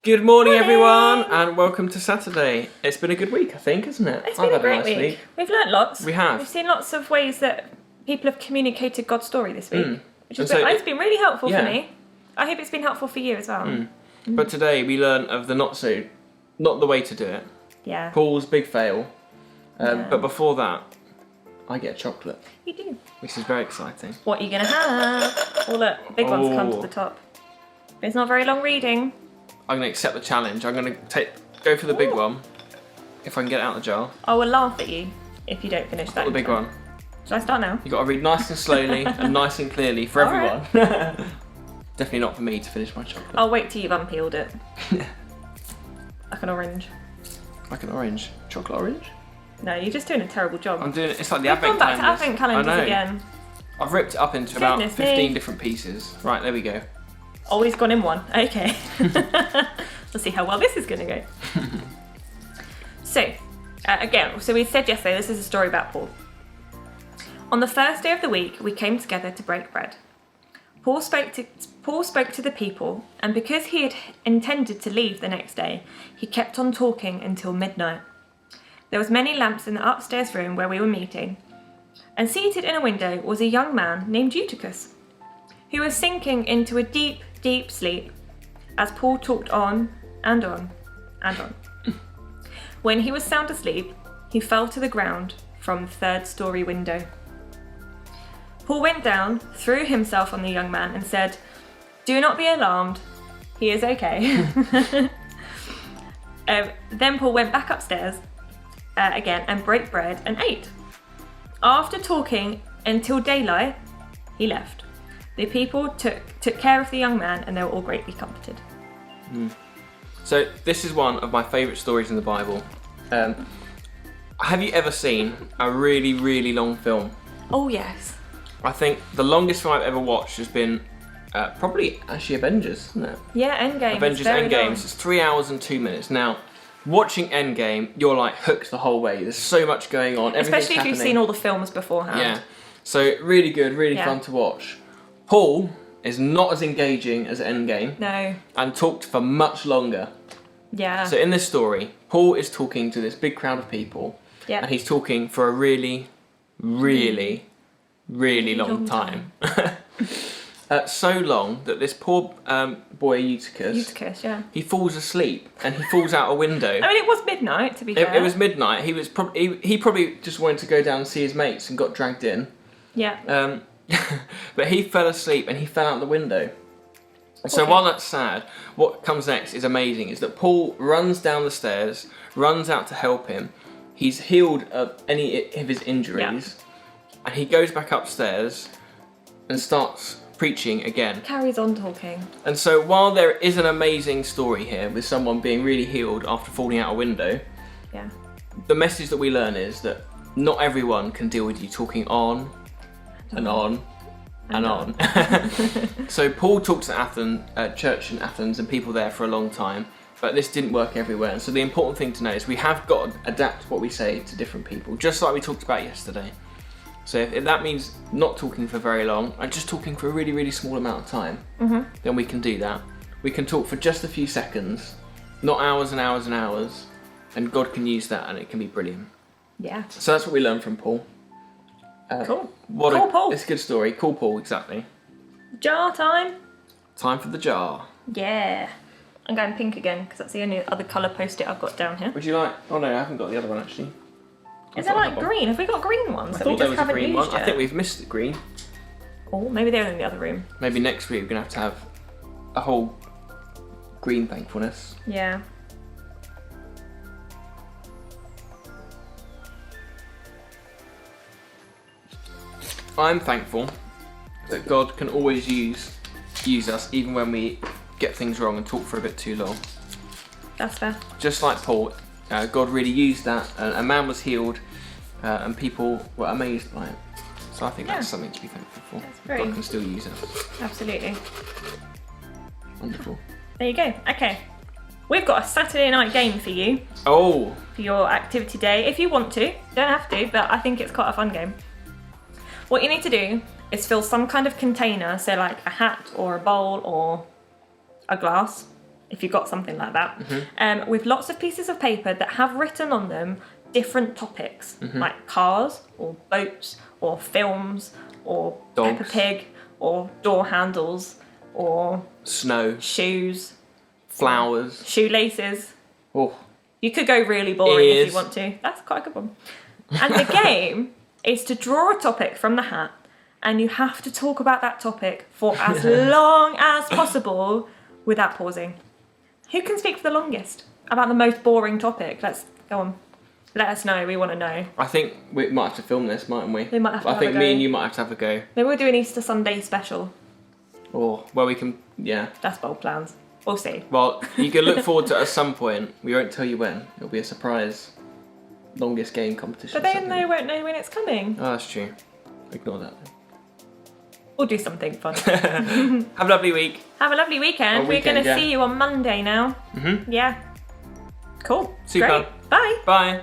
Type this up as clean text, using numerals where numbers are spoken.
Good morning, everyone, and welcome to Saturday. It's been a good week, I think, hasn't it? It's been a great week. We've learnt lots. We have. We've seen lots of ways that people have communicated God's story this week, which has it's been really helpful for me. I hope it's been helpful for you as well. But today we learn of the not the way to do it. Yeah. Paul's big fail. But before that, I get chocolate. You do. Which is very exciting. What are you going to have? Oh, look, the big one's come to the top. But it's not very long reading. I'm going to accept the challenge. I'm going to go for the big one, if I can get it out of the jar. I will laugh at you if you don't finish that. The big one. Should I start now? You've got to read nice and slowly and nice and clearly for everyone. Definitely not for me to finish my chocolate. I'll wait till you've unpeeled it. Like an orange. Like an orange? Chocolate orange? No, you're just doing a terrible job. I'm doing it. It's like the We've advent gone back calendars. to advent calendars again. I've ripped it up into about 15 different pieces. Right, there we go. Oh, he's gone in one. Okay. Let's see how well this is going to go. So, so we said yesterday, this is a story about Paul. On the first day of the week, we came together to break bread. Paul spoke to the people, and because he had intended to leave the next day, he kept on talking until midnight. There was many lamps in the upstairs room where we were meeting, and seated in a window was a young man named Eutychus, who was sinking into a deep, deep sleep as Paul talked on and on and on. When he was sound asleep, he fell to the ground from the third-story window. Paul went down, threw himself on the young man and said, "Do not be alarmed, he is okay." Then Paul went back upstairs again and broke bread and ate. After talking until daylight, he left. The people took care of the young man, and they were all greatly comforted. So this is one of my favourite stories in the Bible. Have you ever seen a really, really long film? Oh, yes. I think the longest film I've ever watched has been probably actually Avengers, isn't it? Yeah, Endgame. Avengers Endgame. It's 3 hours and 2 minutes. Now, watching Endgame, you're like hooked the whole way. There's so much going on. Especially if you've seen all the films beforehand. Yeah. So really good, really fun to watch. Paul is not as engaging as Endgame. No. And talked for much longer. Yeah. So in this story, Paul is talking to this big crowd of people. Yeah. And he's talking for a really, really, really long time. So long that this poor boy Eutychus, he falls asleep and he falls out a window. I mean, it was midnight, to be fair. It was midnight. He was he probably just wanted to go down and see his mates and got dragged in. Yeah. But he fell asleep and he fell out the window. So while that's sad, what comes next is amazing, is that Paul runs down the stairs, runs out to help him. He's healed of any of his injuries, and he goes back upstairs and starts preaching again. Carries on talking. And so while there is an amazing story here with someone being really healed after falling out a window, the message that we learn is that not everyone can deal with you talking on and on and on. So Paul talks to church in Athens and people there for a long time, but this didn't work everywhere. And so the important thing to know is we have got to adapt what we say to different people, just like we talked about yesterday. So if that means not talking for very long, and just talking for a really, really small amount of time, then we can do that. We can talk for just a few seconds, not hours and hours and hours, and God can use that and it can be brilliant. Yeah. So that's what we learned from Paul. Cool. Paul. It's a good story. Cool Paul, exactly. Jar time. Time for the jar. Yeah. I'm going pink again because that's the only other colour post-it I've got down here. Would you like... Oh no, I haven't got the other one actually. Is there like green? Have we got green ones that we just haven't used yet? I think we've missed the green. Oh, maybe they're in the other room. Maybe next week we're going to have a whole green thankfulness. Yeah. I'm thankful that God can always use us even when we get things wrong and talk for a bit too long. That's fair. Just like Paul, God really used that. A man was healed and people were amazed by it. So I think that's something to be thankful for. That's great. God can still use it. Absolutely. Wonderful. There you go. Okay. We've got a Saturday night game for you. Oh. For your activity day. If you want to. Don't have to, but I think it's quite a fun game. What you need to do is fill some kind of container, so like a hat or a bowl or a glass, if you've got something like that, with lots of pieces of paper that have written on them different topics, like cars, or boats, or films, or Dogs. Peppa Pig, or door handles, or snow, shoes, flowers, shoelaces. Oh. You could go really boring Ears. if you want to. That's quite a good one. And the game is to draw a topic from the hat, and you have to talk about that topic for as long as possible without pausing. Who can speak for the longest about the most boring topic? Let's go on. Let us know. We want to know. I think we might have to film this, mightn't we? We might have to I have think a go. me and you might have to have a go. Maybe we'll do an Easter Sunday special. Or where we can, yeah. That's bold plans. We'll see. Well, you can look forward to it at some point. We won't tell you when. It'll be a surprise longest game competition. But then they won't know when it's coming. Oh, that's true. Ignore that. We'll do something fun. Have a lovely week. Have a lovely weekend. We're going to see you on Monday now. Yeah. Cool. Super. Great. Bye. Bye.